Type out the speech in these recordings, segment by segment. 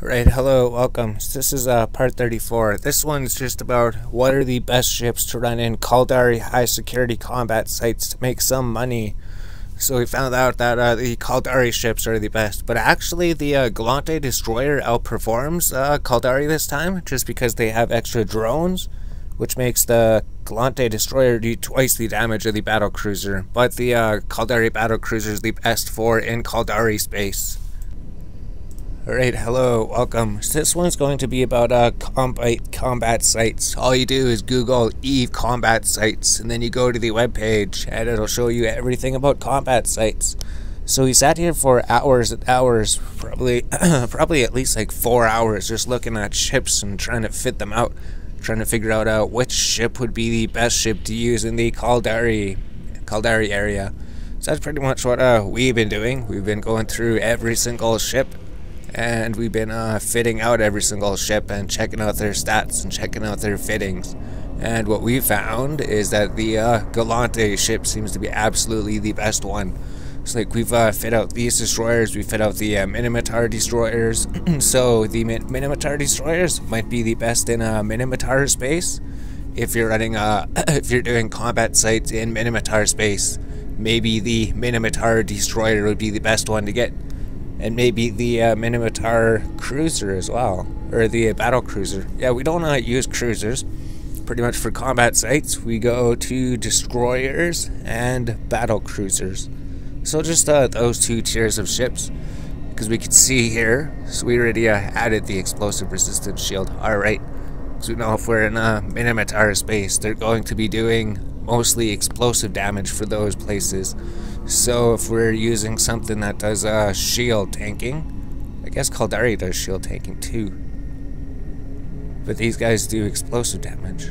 Right, hello, welcome. This is part 34. This one's just about what are the best ships to run in Caldari high security combat sites to make some money. So we found out that the Caldari ships are the best, but actually the Galante destroyer outperforms Caldari this time, just because they have extra drones, which makes the Galante destroyer do twice the damage of the battle cruiser. But the Caldari battle cruiser is the best for in Caldari space. Alright, hello, welcome. So this one's going to be about combat sites. All you do is Google EVE combat sites, and then you go to the webpage, and it'll show you everything about combat sites. So we sat here for hours and hours, probably at least like 4 hours, just looking at ships and trying to fit them out, trying to figure out which ship would be the best ship to use in the Caldari area. So that's pretty much what we've been doing. We've been going through every single ship, and we've been fitting out every single ship and checking out their stats and checking out their fittings. And what we found is that the Galante ship seems to be absolutely the best one. So like we've fit out these destroyers, we fit out the Minotaur destroyers. So the Minotaur destroyers might be the best in Minotaur space. If you're running if you're doing combat sites in Minotaur space, maybe the Minotaur destroyer would be the best one to get. And maybe the Minotaur cruiser as well, or the battle cruiser. Yeah, we don't use cruisers. Pretty much for combat sites, we go to destroyers and battle cruisers. So just those two tiers of ships, because we can see here. So we already added the explosive resistance shield. All right. So we know if we're in Minotaur space, they're going to be doing mostly explosive damage for those places. So if we're using something that does shield tanking, I guess Caldari does shield tanking too, but these guys do explosive damage.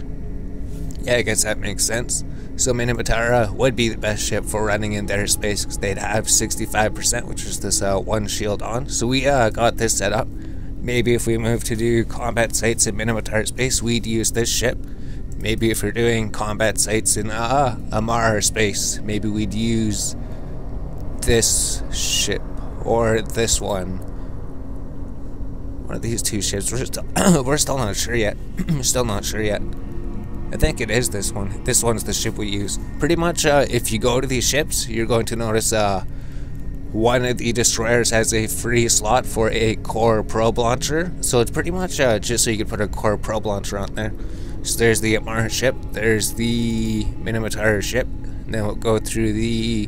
Yeah, I guess that makes sense. So Minotaur would be the best ship for running in their space, because they'd have 65%, which is this one shield on. So we got this set up. Maybe if we move to do combat sites in Minotaur space, we'd use this ship. Maybe if we're doing combat sites in Amara space, maybe we'd use this ship or this one. One of these two ships. We're still not sure yet. Still not sure yet. I think it is this one. This one's the ship we use. Pretty much, if you go to these ships, you're going to notice one of the destroyers has a free slot for a core probe launcher. So it's pretty much just so you can put a core probe launcher on there. So there's the Amara ship, there's the Minotaur ship, and then we'll go through the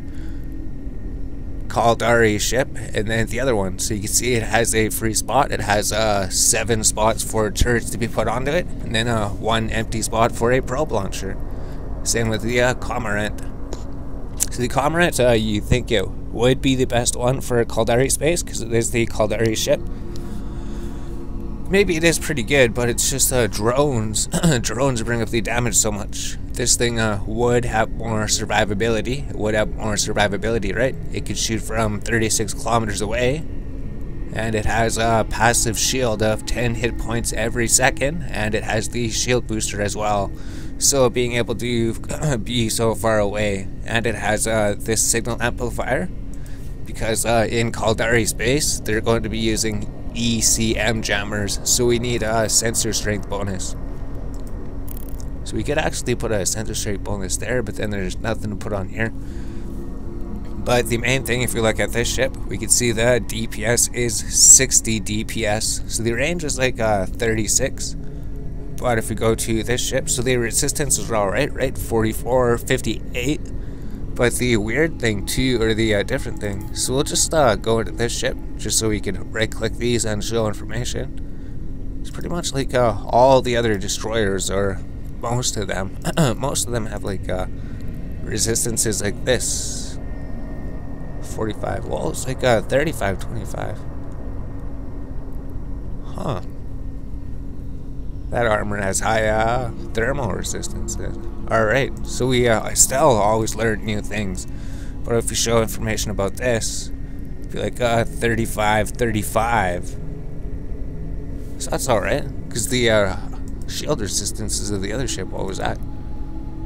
Caldari ship, and then the other one. So you can see it has a free spot. It has 7 spots for turrets to be put onto it, and then 1 empty spot for a probe launcher. Same with the Cormorant. So the Cormorant, you think it would be the best one for Caldari space, because it is the Caldari ship. Maybe it is pretty good, but it's just drones. Drones bring up the damage so much. This thing would have more survivability. It would have more survivability, right? It could shoot from 36 kilometers away. And it has a passive shield of 10 hit points every second. And it has the shield booster as well. So being able to be so far away. And it has this signal amplifier. Because in Caldari space, they're going to be using ECM jammers, so we need a sensor strength bonus. So we could actually put a sensor strength bonus there, but then there's nothing to put on here. But the main thing, if you look at this ship, we can see the DPS is 60 DPS, so the range is like 36. But if we go to this ship, so the resistance is alright, right? 44, 58. But the weird thing too, or the different thing, so we'll just go into this ship, just so we can right click these and show information. It's pretty much like all the other destroyers, or most of them. Most of them have like resistances like this. 45, well it's like 35, 25. Huh. That armor has high thermal resistance. Alright, so we still always learn new things. But if we show information about this, it'd be like 35, 35. So that's alright, because the shield resistances of the other ship, what was that?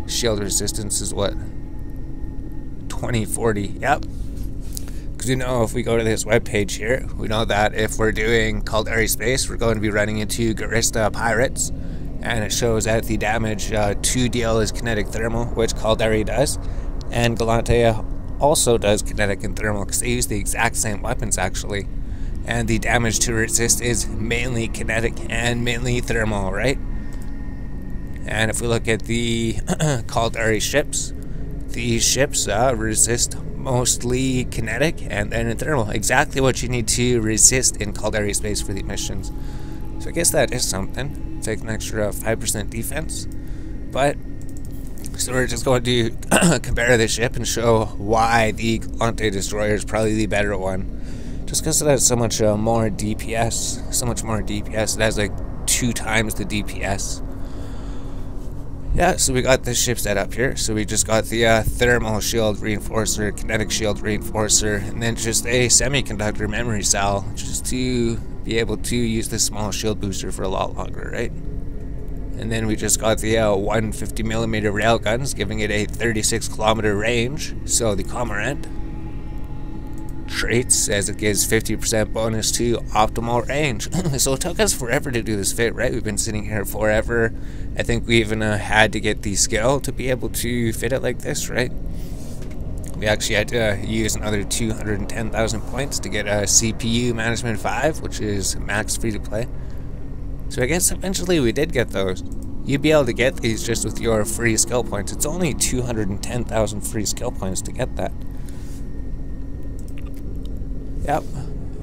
Shield resistance is what? 20, 40, yep. Because you know, if we go to this webpage here, we know that if we're doing Caldari space, we're going to be running into Krista pirates, and it shows that the damage 2DL is kinetic thermal, which Caldari does, and Galante also does kinetic and thermal because they use the exact same weapons actually, and the damage to resist is mainly kinetic and mainly thermal, right? And if we look at the Caldera ships, these ships resist mostly kinetic and then thermal. Exactly what you need to resist in Caldari space for the missions. So I guess that is something. It's like an extra 5% defense. But, so we're just going to compare the ship and show why the Galante Destroyer is probably the better one. Just because it has so much more DPS. So much more DPS. It has like 2 times the DPS. Yeah, so we got this ship set up here. So we just got the thermal shield reinforcer, kinetic shield reinforcer, and then just a semiconductor memory cell, just to be able to use this small shield booster for a lot longer, right? And then we just got the 150mm railguns, giving it a 36km range. So the Cormorant traits says it gives 50% bonus to optimal range. So it took us forever to do this fit, right? We've been sitting here forever. I think we even had to get the skill to be able to fit it like this, right? We actually had to use another 210,000 points to get a CPU Management 5, which is max free to play. So I guess eventually we did get those. You'd be able to get these just with your free skill points. It's only 210,000 free skill points to get that. Yep.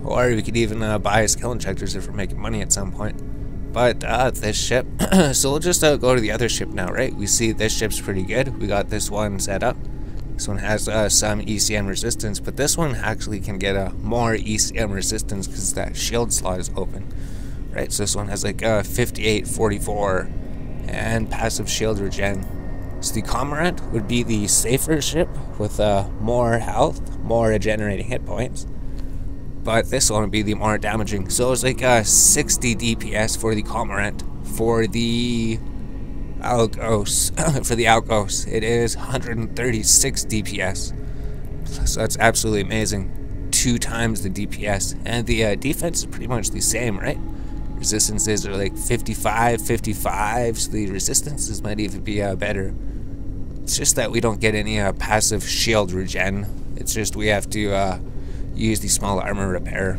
Or we could even buy skill injectors if we're making money at some point. But this ship, so we'll just go to the other ship now, right? We see this ship's pretty good. We got this one set up. This one has some ECM resistance, but this one actually can get more ECM resistance because that shield slot is open, right? So this one has like 5844 and passive shield regen. So the Cormorant would be the safer ship with more health, more regenerating hit points. But this one would be the more damaging. So it's like 60 DPS for the Cormorant. For the Outghost, it is 136 DPS. So that's absolutely amazing. 2 times the DPS. And the defense is pretty much the same, right? Resistances are like 55, 55. So the resistances might even be better. It's just that we don't get any passive shield regen. It's just we have to use the small armor repair.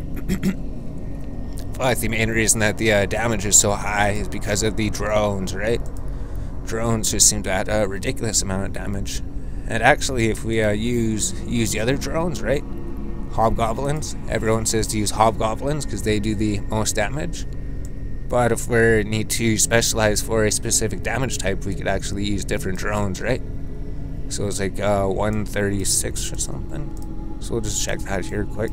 But the main reason that the damage is so high is because of the drones, right? Drones just seem to add a ridiculous amount of damage. And actually, if we use the other drones, right? Hobgoblins. Everyone says to use hobgoblins because they do the most damage. But if we need to specialize for a specific damage type, we could actually use different drones, right? So it's like 136 or something. So we'll just check that here quick.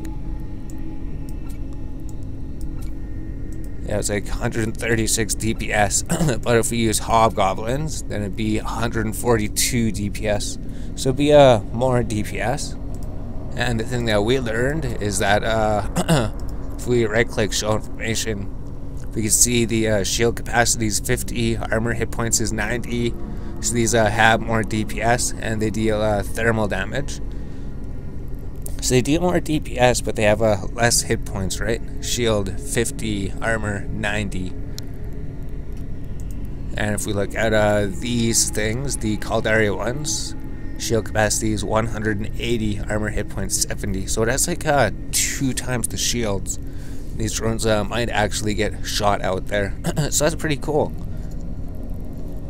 Yeah, it's like 136 DPS. But if we use hobgoblins, then it'd be 142 DPS. So it'd be more DPS. And the thing that we learned is that if we right-click show information, we can see the shield capacity is 50, armor hit points is 90. So these have more DPS and they deal thermal damage. So they deal more DPS, but they have less hit points, right? Shield 50, armor 90. And if we look at these things, the Caldari ones, shield capacity is 180, armor hit points 70. So it has like 2 times the shields. These drones might actually get shot out there. So that's pretty cool.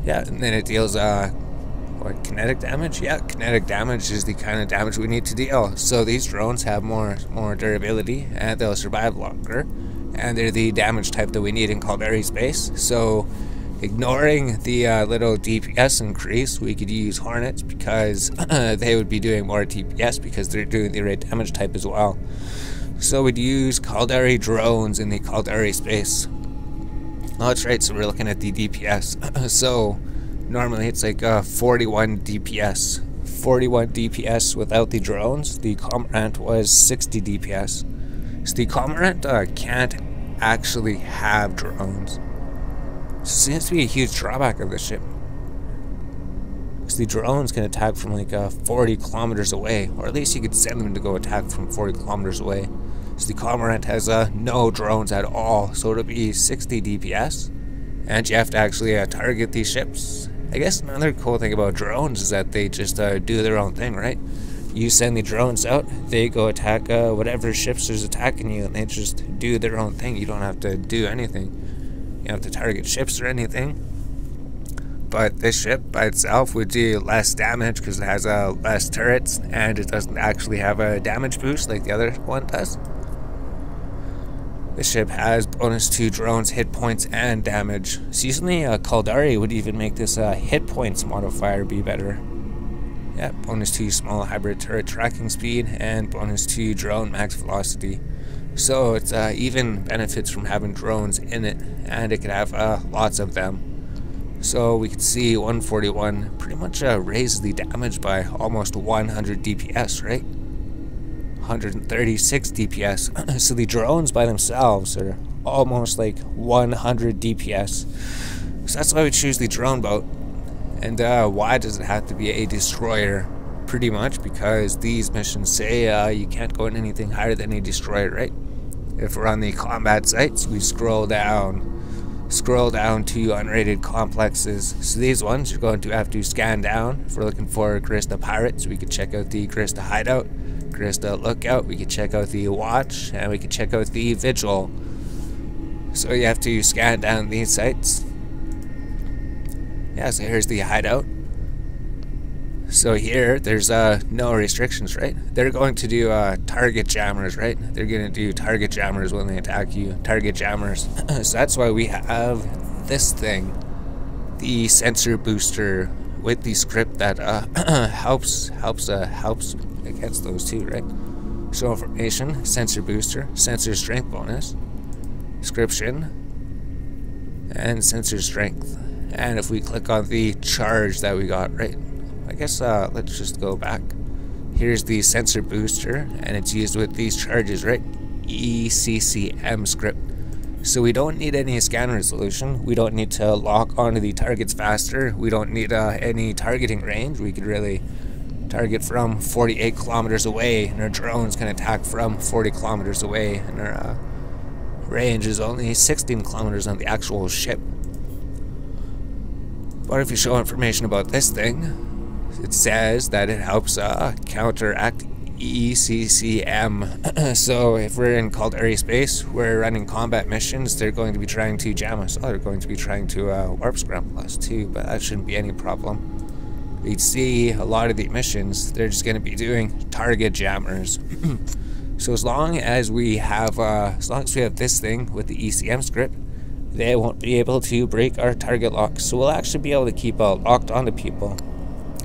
Yeah, and then it deals what, kinetic damage? Yeah, kinetic damage is the kind of damage we need to deal. So these drones have more durability and they'll survive longer. And they're the damage type that we need in Caldari space. So ignoring the little DPS increase, we could use Hornets because they would be doing more DPS because they're doing the right damage type as well. So we'd use Caldari drones in the Caldari space. Oh, that's right, so we're looking at the DPS. So normally it's like 41 DPS. 41 DPS without the drones. The Cormorant was 60 DPS. So the Cormorant can't actually have drones. So it seems to be a huge drawback of this ship. So the drones can attack from like 40 kilometers away, or at least you could send them to go attack from 40 kilometers away. So the Cormorant has no drones at all, so it'll be 60 DPS, and you have to actually target these ships. I guess another cool thing about drones is that they just do their own thing, right? You send the drones out, they go attack whatever ships is attacking you, and they just do their own thing. You don't have to do anything. You don't have to target ships or anything. But this ship by itself would do less damage because it has less turrets, and it doesn't actually have a damage boost like the other one does. This ship has bonus to drones, hit points, and damage. So usually Caldari would even make this hit points modifier be better. Yeah, bonus to small hybrid turret tracking speed, and bonus to drone max velocity. So it's even benefits from having drones in it, and it could have lots of them. So we could see 141 pretty much raises the damage by almost 100 DPS, right? 136 DPS. So the drones by themselves are almost like 100 DPS. So that's why we choose the drone boat. And why does it have to be a destroyer? Pretty much because these missions say you can't go in anything higher than a destroyer, right? If we're on the combat sites, we scroll down to unrated complexes. So these ones you're going to have to scan down. If we're looking for Krista Pirates, we could check out the Krista Hideout, Krista Lookout, we could check out the Watch, and we could check out the Vigil. So you have to scan down these sites. Yeah, so here's the Hideout. So here, there's no restrictions, right? They're going to do target jammers, right? They're going to do target jammers when they attack you. Target jammers. So that's why we have this thing, the sensor booster, with the script that helps against those two, right? Show information, sensor booster, sensor strength bonus, description, and sensor strength. And if we click on the charge that we got, right? I guess let's just go back. Here's the sensor booster, and it's used with these charges, right? ECCM script. So we don't need any scan resolution. We don't need to lock onto the targets faster. We don't need any targeting range. We could really target from 48 kilometers away, and our drones can attack from 40 kilometers away, and our range is only 16 kilometers on the actual ship. But if you show information about this thing, it says that it helps counteract ECCM. So if we're in Caldari space, we're running combat missions, they're going to be trying to jam us. Oh, they're going to be trying to warp scramble us too, but that shouldn't be any problem. We'd see a lot of the missions, they're just going to be doing target jammers. So as long as we have this thing with the ECM script, they won't be able to break our target lock. So we'll actually be able to keep locked onto people.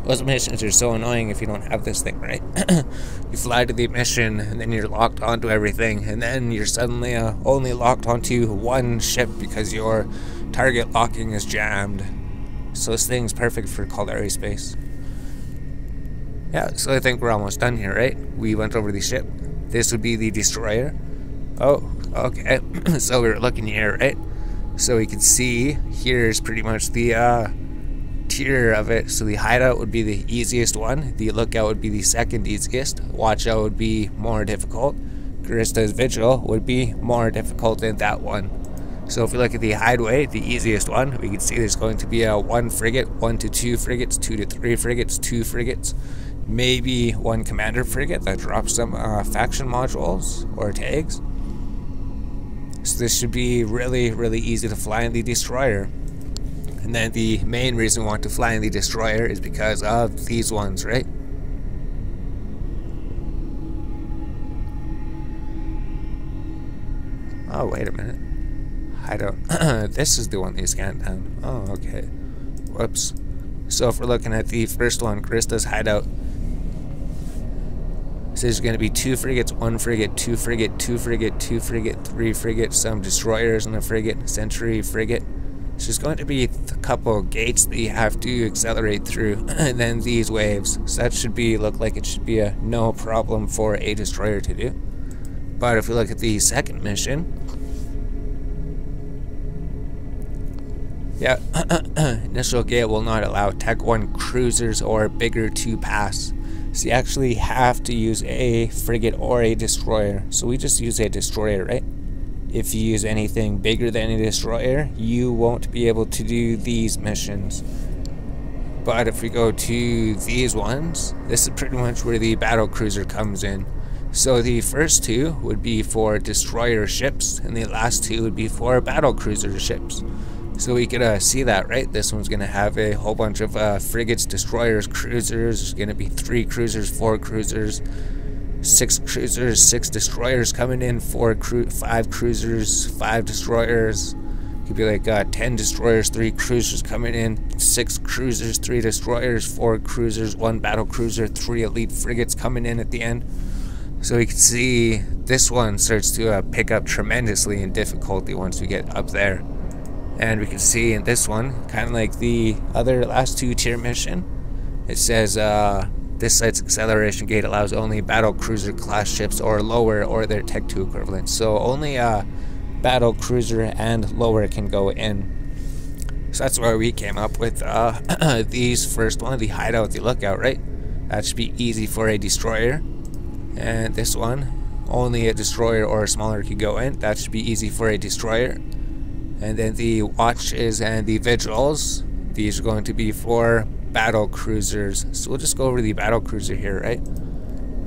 Those missions are so annoying if you don't have this thing, right? You fly to the mission, and then you're locked onto everything, and then you're suddenly only locked onto one ship because your target locking is jammed. So this thing's perfect for Caldari space. Yeah, so I think we're almost done here, right? We went over the ship. This would be the destroyer. Oh, okay. So we're looking here, right? So we can see here's pretty much the tier of it. So the Hideout would be the easiest one, the Lookout would be the second easiest, Watch Out would be more difficult, Krista's Vigil would be more difficult than that one. So if we look at the Hideaway, the easiest one, we can see there's going to be a 1 frigate, 1 to 2 frigates, 2 to 3 frigates, 2 frigates, maybe 1 commander frigate that drops some faction modules or tags. So this should be really, really easy to fly in the destroyer. And then the main reason we want to fly in the destroyer is because of these ones, right? Oh, wait a minute. This is the one they scanned down. Oh, okay. Whoops. So if we're looking at the first one, Krista's Hideout, so there's going to be 2 frigates, 1 frigate, 2 frigate, 2 frigate, 2 frigate, 3 frigate, some destroyers and a frigate, sentry frigate. So there's going to be a couple gates that you have to accelerate through, and then these waves. So that should look like it should be a no problem for a destroyer to do. But if we look at the second mission, Yeah, initial gate will not allow Tech 1 cruisers or bigger to pass. So you actually have to use a frigate or a destroyer. So we just use a destroyer, right? If you use anything bigger than a destroyer, you won't be able to do these missions. But if we go to these ones, this is pretty much where the battle cruiser comes in. So the first two would be for destroyer ships, and the last two would be for battle cruiser ships. So we could see that, right? This one's going to have a whole bunch of frigates, destroyers, cruisers. There's going to be 3 cruisers, 4 cruisers, 6 cruisers, 6 destroyers coming in, 5 cruisers, 5 destroyers. Could be like 10 destroyers, 3 cruisers coming in, 6 cruisers, 3 destroyers, 4 cruisers, 1 battle cruiser, 3 elite frigates coming in at the end. So we can see this one starts to pick up tremendously in difficulty once we get up there. And we can see in this one, kind of like the other last 2 tier mission, it says this site's acceleration gate allows only battle cruiser class ships or lower or their Tech 2 equivalent. So only battle cruiser and lower can go in. So that's why we came up with these first one, the Hideout, the Lookout, right? That should be easy for a destroyer. And this one, only a destroyer or a smaller can go in. That should be easy for a destroyer. And then the watches and the vigils, these are going to be for battle cruisers. So we'll just go over the battle cruiser here, right?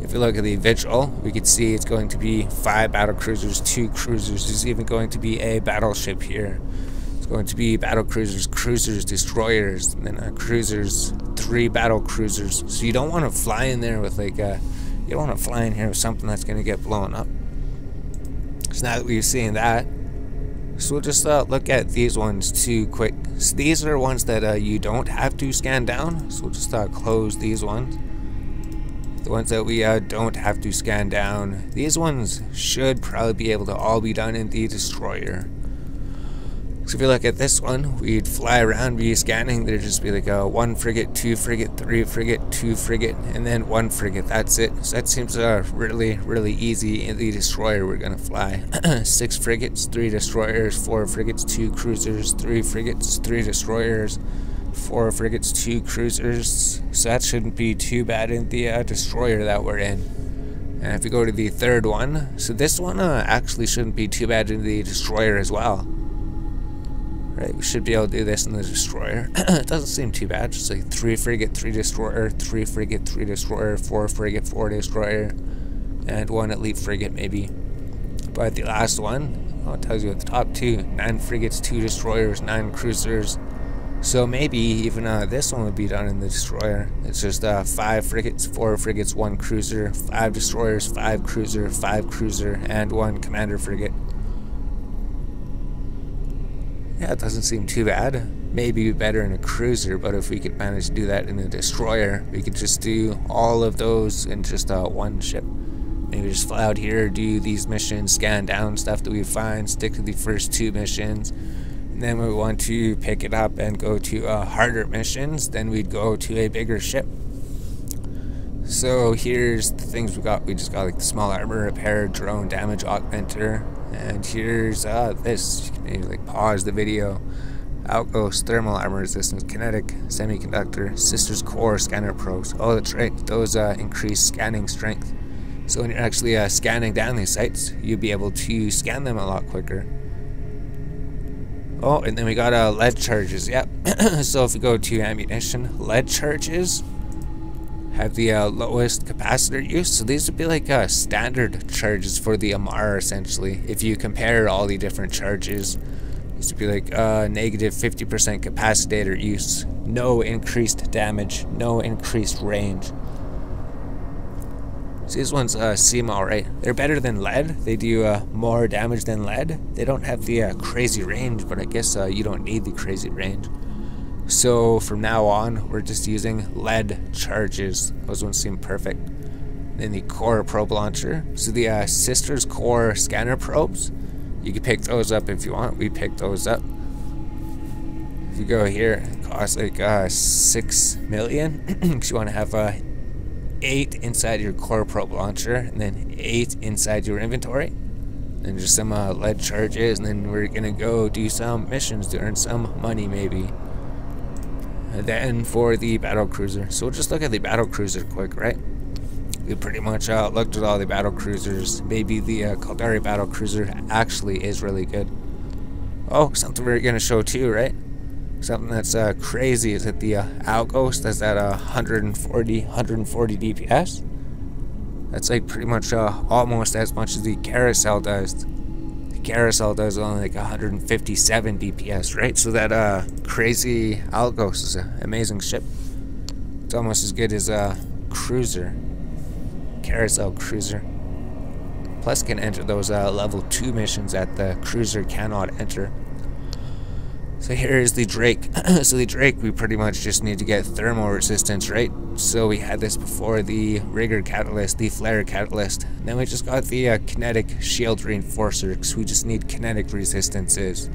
If you look at the vigil, we can see it's going to be 5 battle cruisers, 2 cruisers. There's even going to be a battleship here. It's going to be battle cruisers, cruisers, destroyers, and then cruisers, 3 battle cruisers. So you don't want to fly in there with like you don't want to fly in here with something that's going to get blown up. So now that we've seen that, so we'll just look at these ones too quick. So these are ones that you don't have to scan down. So we'll just close these ones. The ones that we don't have to scan down, these ones should probably be able to all be done in the destroyer. So if you look at this one, we'd fly around, be scanning, there'd just be like a 1 frigate, 2 frigate, 3 frigate, 2 frigate, and then 1 frigate. That's it. So that seems really easy. In the destroyer, we're gonna fly 6 frigates, 3 destroyers, 4 frigates, 2 cruisers, 3 frigates, 3 destroyers, 4 frigates, 2 cruisers. So that shouldn't be too bad in the destroyer that we're in. And if we go to the third one, so this one actually shouldn't be too bad in the destroyer as well. Right, we should be able to do this in the destroyer. It doesn't seem too bad. Just like 3 frigate, 3 destroyer, 3 frigate, 3 destroyer, 4 frigate, 4 destroyer, and 1 elite frigate maybe. But the last one, oh, it tells you at the top 2, 9 frigates, 2 destroyers, 9 cruisers. So maybe even this one would be done in the destroyer. It's just 5 frigates, 4 frigates, 1 cruiser, 5 destroyers, 5 cruiser, 5 cruiser, and 1 commander frigate. Yeah, it doesn't seem too bad. Maybe better in a cruiser, but if we could manage to do that in a destroyer, we could just do all of those in just 1 ship. Maybe just fly out here, do these missions, scan down stuff that we find, stick to the first 2 missions, and then we want to pick it up and go to harder missions, then we'd go to a bigger ship. So here's the things we got. We just got like the small armor repair, drone damage augmenter, and here's this. You can maybe like pause the video. Outgoes, thermal armor resistance, kinetic, semiconductor, sisters core, scanner probes. Oh, that's right. Those increase scanning strength. So when you're actually scanning down these sites, you'll be able to scan them a lot quicker. Oh, and then we got lead charges. Yep. So if we go to ammunition, lead charges have the lowest capacitor use. So these would be like standard charges for the MR essentially. If you compare all the different charges, these would be like negative 50% capacitor use, no increased damage, no increased range. So these ones seem alright. They're better than lead. They do more damage than lead. They don't have the crazy range, but I guess you don't need the crazy range. So from now on, we're just using lead charges. Those ones seem perfect. Then the core probe launcher. So the sisters core scanner probes, you can pick those up if you want. We picked those up. If you go here, it costs like 6 million. Because you want to have 8 inside your core probe launcher and then 8 inside your inventory. and just some lead charges, and then we're gonna go do some missions to earn some money maybe. And then for the battle cruiser, so we'll just look at the battle cruiser quick, right? We pretty much looked at all the battle cruisers. Maybe the Caldari battle cruiser actually is really good. Oh, something we're gonna show too, right? Something that's crazy is that the Outghost is at 140 DPS. That's like pretty much almost as much as the Carousel does. The Carousel does only like 157 DPS, right? So that crazy Outghost is an amazing ship. It's almost as good as a cruiser, Carousel cruiser. Plus can enter those level 2 missions that the cruiser cannot enter. So here is the Drake. So the Drake, we pretty much just need to get thermal resistance, right? So we had this before, the Rigger Catalyst, the Flare Catalyst. And then we just got the Kinetic Shield Reinforcer, because we just need kinetic resistances.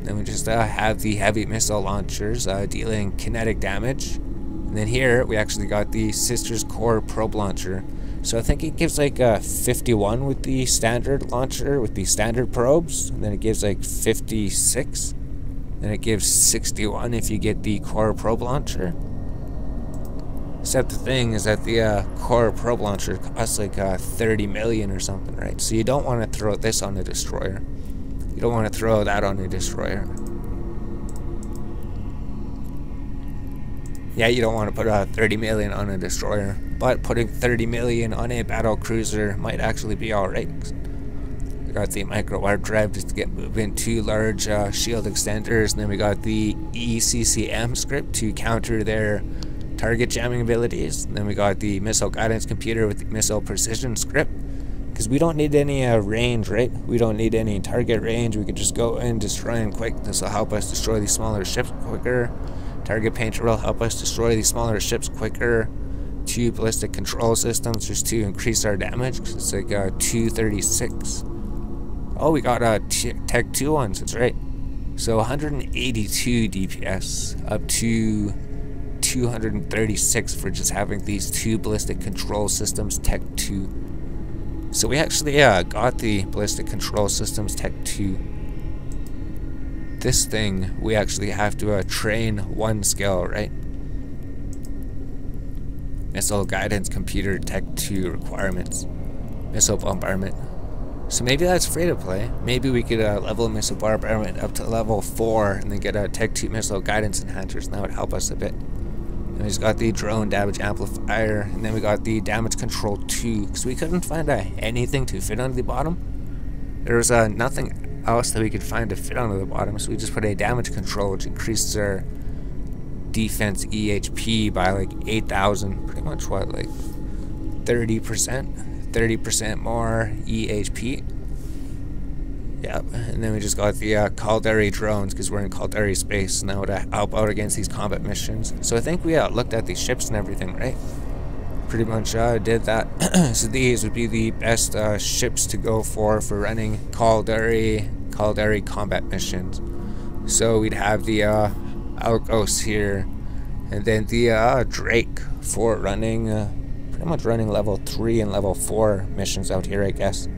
Then we just have the Heavy Missile Launchers, dealing kinetic damage. And then here, we actually got the Sister's Core Probe Launcher. So I think it gives like 51 with the standard launcher, with the standard probes. And then it gives like 56. Then it gives 61 if you get the core probe launcher. Except the thing is that the core probe launcher costs like 30 million or something, right? So you don't want to throw this on a destroyer. You don't want to throw that on a destroyer. Yeah, you don't want to put 30 million on a destroyer. But putting 30 million on a battle cruiser might actually be alright. Got the micro warp drive just to get movement, 2 large shield extenders, and then we got the ECCM script to counter their target jamming abilities. And then we got the missile guidance computer with the missile precision script, because we don't need any range, right? We don't need any target range. We could just go and destroy them quick. This will help us destroy these smaller ships quicker. Target painter will help us destroy these smaller ships quicker. 2 ballistic control systems just to increase our damage, because it's like 236. Oh, we got Tech 2 ones, that's right. So 182 DPS, up to 236 for just having these 2 ballistic control systems, Tech 2. So we actually got the ballistic control systems, Tech 2. This thing, we actually have to train 1 skill, right? Missile guidance computer, Tech 2 requirements. Missile bombardment. So maybe that's free to play. Maybe we could level missile bombardment up to level 4 and then get a Tech 2 missile guidance enhancers, and that would help us a bit. And we just got the drone damage amplifier, and then we got the damage control 2, because we couldn't find anything to fit on the bottom. There was nothing else that we could find to fit onto the bottom, so we just put a damage control, which increases our defense EHP by like 8,000, pretty much what, like 30%? 30% more EHP. Yep, and then we just got the Caldari drones, because we're in Caldari space now to help out against these combat missions. So I think we looked at these ships and everything, right? Pretty much did that. So these would be the best ships to go for running Caldari combat missions. So we'd have the Outghost here, and then the Drake for running pretty much running level 3 and level 4 missions out here, I guess.